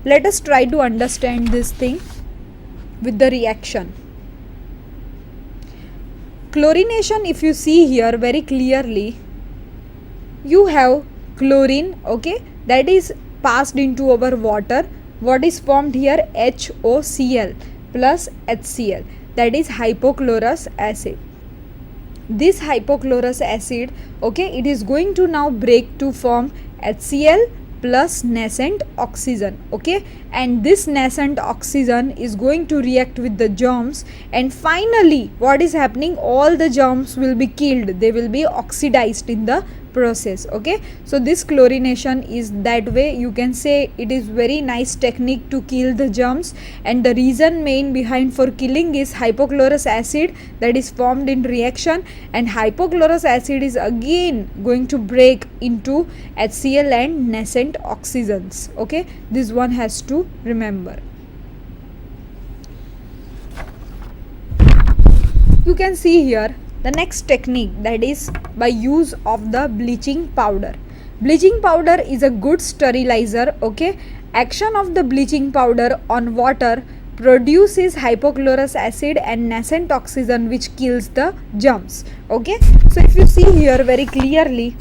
Let us try to understand this thing with the reaction. Chlorination, if you see here very clearly, you have chlorine, okay, that is passed into our water. What is formed here? HOCl plus HCl, that is hypochlorous acid. This hypochlorous acid, okay, it is going to now break to form HCl plus nascent oxygen, okay, and this nascent oxygen is going to react with the germs, and finally what is happening, all the germs will be killed, they will be oxidized in the process, okay. So this chlorination is that way, you can say it is very nice technique to kill the germs, and the reason main behind for killing is hypochlorous acid that is formed in reaction, and hypochlorous acid is again going to break into HCl and nascent oxygens, okay. This one has to remember. You can see here the next technique, that is by use of the bleaching powder. Bleaching powder is a good sterilizer, okay. Action of the bleaching powder on water produces hypochlorous acid and nascent oxygen which kills the germs, okay. So if you see here very clearly,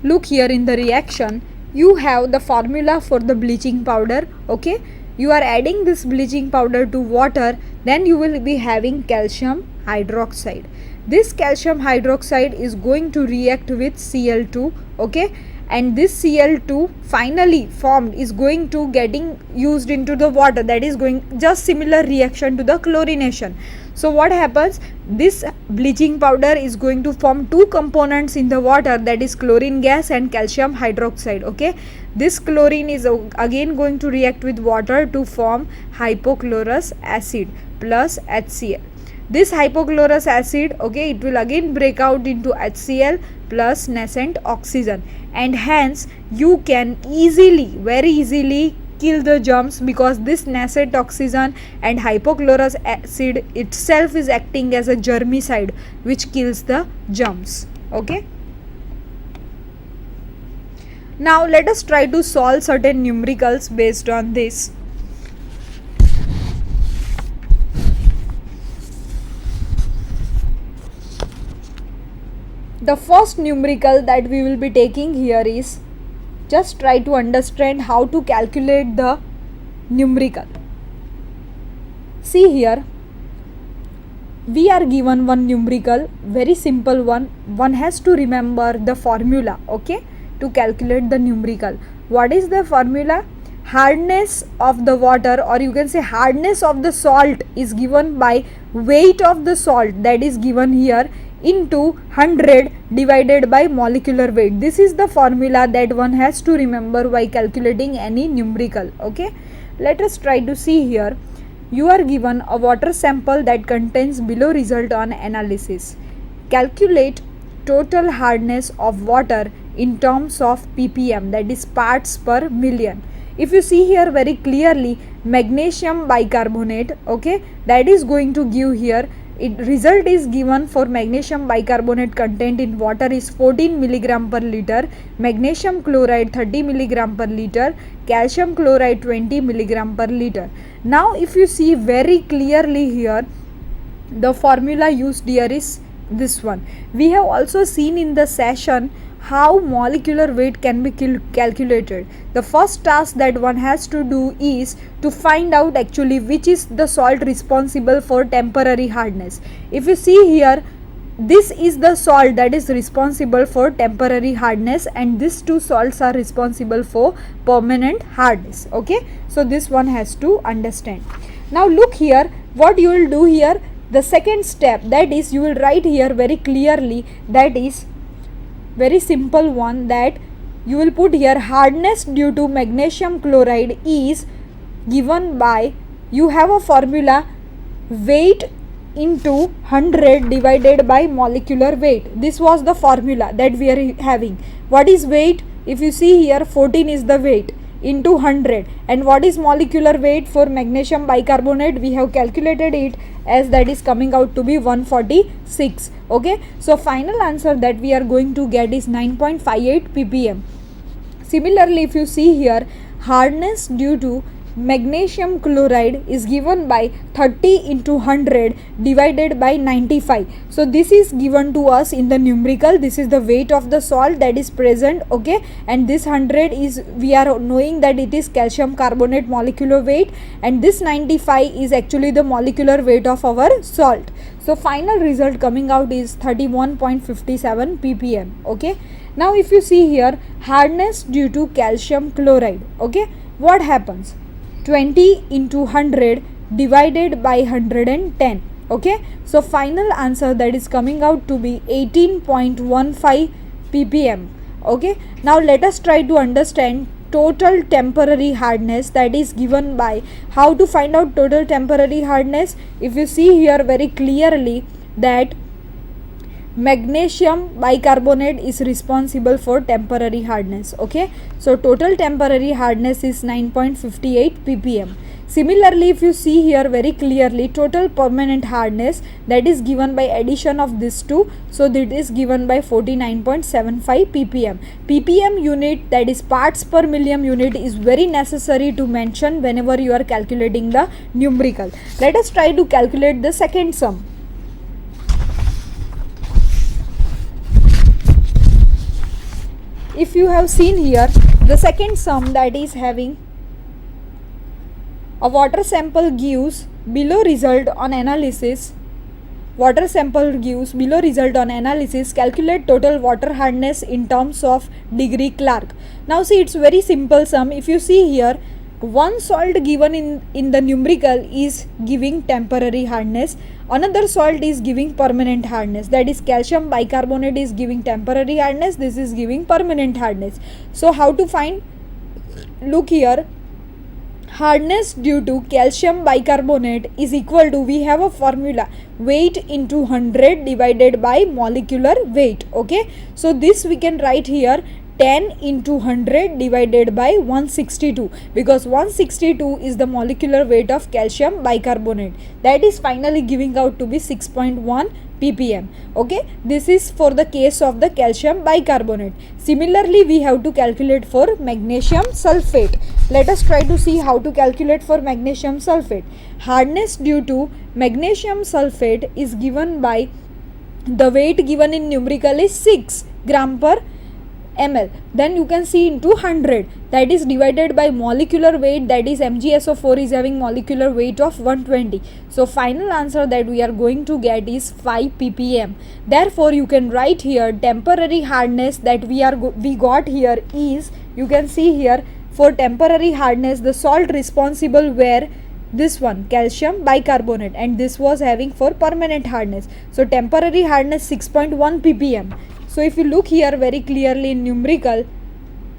look here in the reaction, you have the formula for the bleaching powder, okay. You are adding this bleaching powder to water, then you will be having calcium hydroxide. This calcium hydroxide is going to react with Cl2, okay, and this Cl2 finally formed is going to getting used into the water, that is going just similar reaction to the chlorination. So what happens, this bleaching powder is going to form two components in the water, that is chlorine gas and calcium hydroxide, okay. This chlorine is again going to react with water to form hypochlorous acid plus HCl. This hypochlorous acid, okay, it will again break out into HCl plus nascent oxygen, and hence you can easily, very easily kill the germs, because this nascent oxygen and hypochlorous acid itself is acting as a germicide which kills the germs, okay. Now let us try to solve certain numericals based on this. The first numerical that we will be taking here is, just try to understand how to calculate the numerical. See here, we are given one numerical, very simple one. One has to remember the formula, okay, to calculate the numerical. What is the formula? Hardness of the water, or you can say hardness of the salt, is given by weight of the salt, that is given here, into 100 divided by molecular weight. This is the formula that one has to remember while calculating any numerical, okay. Let us try to see here. You are given a water sample that contains below result on analysis. Calculate total hardness of water in terms of ppm, that is parts per million. If you see here very clearly, magnesium bicarbonate, okay, that is going to give here, result is given for magnesium bicarbonate content in water is 14 mg per liter, magnesium chloride 30 mg per liter, calcium chloride 20 mg per liter. Now if you see very clearly here, the formula used here is this one. We have also seen in the session how molecular weight can be calculated. The first task that one has to do is to find out actually which is the salt responsible for temporary hardness. If you see here, this is the salt that is responsible for temporary hardness, and these two salts are responsible for permanent hardness, okay. So this one has to understand. Now look here, what you will do here, the second step, that is you will write here very clearly, that is very simple one, that you will put here hardness due to magnesium chloride is given by, you have a formula, weight into 100 divided by molecular weight. This was the formula that we are having. What is weight? If you see here, 14 is the weight into 100, and what is molecular weight for magnesium bicarbonate? We have calculated it as that is coming out to be 146, okay. So final answer that we are going to get is 9.58 ppm. Similarly, if you see here, hardness due to magnesium chloride is given by 30 into 100 divided by 95. So this is given to us in the numerical. This is the weight of the salt that is present, okay, and this 100 is, we are knowing that it is calcium carbonate molecular weight, and this 95 is actually the molecular weight of our salt. So final result coming out is 31.57 ppm. Okay, now if you see here, hardness due to calcium chloride, okay, what happens? 20 into 100 divided by 110. Okay, so final answer that is coming out to be 18.15 ppm. Okay, now let us try to understand total temporary hardness that is given by, how to find out total temporary hardness. If you see here very clearly that magnesium bicarbonate is responsible for temporary hardness. Okay, so total temporary hardness is 9.58 ppm. Similarly, if you see here very clearly, total permanent hardness that is given by addition of these two, so that is given by 49.75 ppm. ppm unit, that is parts per million unit, is very necessary to mention whenever you are calculating the numerical. Let us try to calculate the second sum. If you have seen here, the second sum that is having a water sample gives below result on analysis. Water sample gives below result on analysis. Calculate total water hardness in terms of degree Clark. Now see, it's very simple sum. If you see here, one salt given in the numerical is giving temporary hardness, another salt is giving permanent hardness, that is calcium bicarbonate is giving temporary hardness, this is giving permanent hardness. So how to find? Look here, hardness due to calcium bicarbonate is equal to, we have a formula, weight into 100 divided by molecular weight. Okay, so this we can write here 10 into 100 divided by 162, because 162 is the molecular weight of calcium bicarbonate, that is finally giving out to be 6.1 ppm. Okay, this is for the case of the calcium bicarbonate. Similarly, we have to calculate for magnesium sulfate. Let us try to see how to calculate for magnesium sulfate. Hardness due to magnesium sulfate is given by, the weight given in numerical is 6 gram per ml, then you can see into 100, that is divided by molecular weight, that is MgSO4 is having molecular weight of 120. So final answer that we are going to get is 5 ppm. Therefore you can write here temporary hardness that we got here is, you can see here, for temporary hardness the salt responsible were this one, calcium bicarbonate, and this was having for permanent hardness. So temporary hardness 6.1 ppm. So if you look here very clearly in numerical,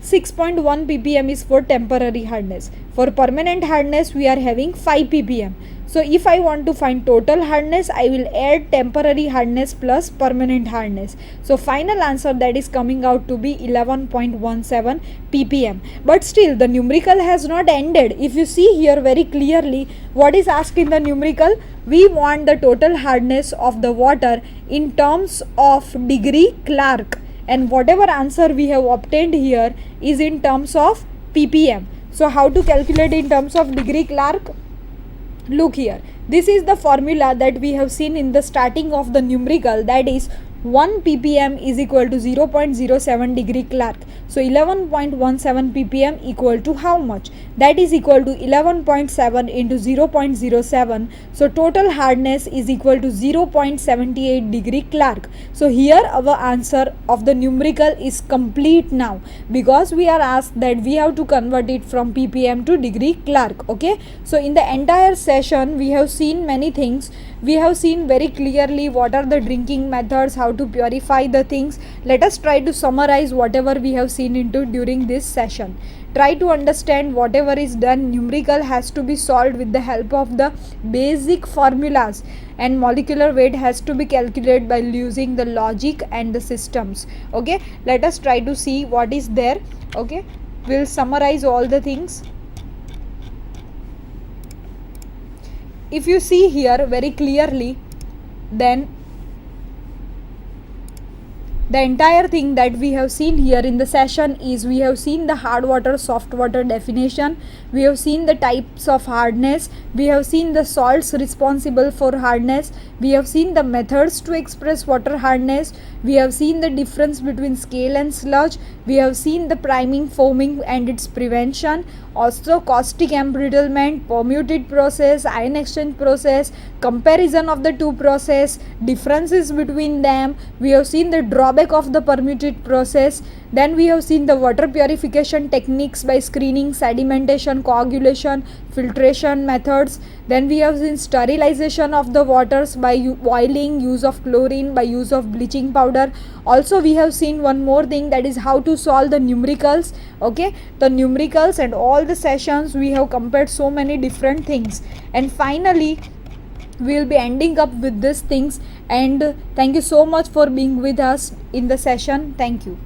6.1 ppm is for temporary hardness. For permanent hardness we are having 5 ppm. So if I want to find total hardness, I will add temporary hardness plus permanent hardness. So final answer that is coming out to be 11.17 ppm. But still the numerical has not ended. If you see here very clearly, what is asked in the numerical? We want the total hardness of the water in terms of degree Clark, and whatever answer we have obtained here is in terms of ppm. So how to calculate in terms of degree Clark? Look here, this is the formula that we have seen in the starting of the numerical, that is 1 ppm is equal to 0.07 degree Clark. So 11.17 ppm equal to how much? That is equal to 11.7 into 0.07. So total hardness is equal to 0.78 degree Clark. So here our answer of the numerical is complete now, because we are asked that we have to convert it from ppm to degree Clark. Okay, so in the entire session we have seen many things. We have seen very clearly what are the drinking methods, how to purify the things. Let us try to summarize whatever we have seen into during this session. Try to understand whatever is done. Numerical has to be solved with the help of the basic formulas, and molecular weight has to be calculated by using the logic and the systems. Okay, let us try to see what is there. Okay, we'll summarize all the things. If you see here very clearly, then The entire thing that we have seen here in the session is we have seen the hard water soft water definition, we have seen the types of hardness, we have seen the salts responsible for hardness, we have seen the methods to express water hardness, we have seen the difference between scale and sludge, we have seen the priming, foaming and its prevention, also caustic embrittlement, permuted process, ion exchange process, comparison of the two process, differences between them, we have seen the drawback of the permuted process, then we have seen the water purification techniques by screening, sedimentation, coagulation, filtration methods, then we have seen sterilization of the waters by boiling, use of chlorine, by use of bleaching powder. Also we have seen one more thing, that is how to solve the numericals. Okay, the numericals and all the sessions we have compared so many different things, and finally we will be ending up with these things. And thank you so much for being with us in the session. Thank you.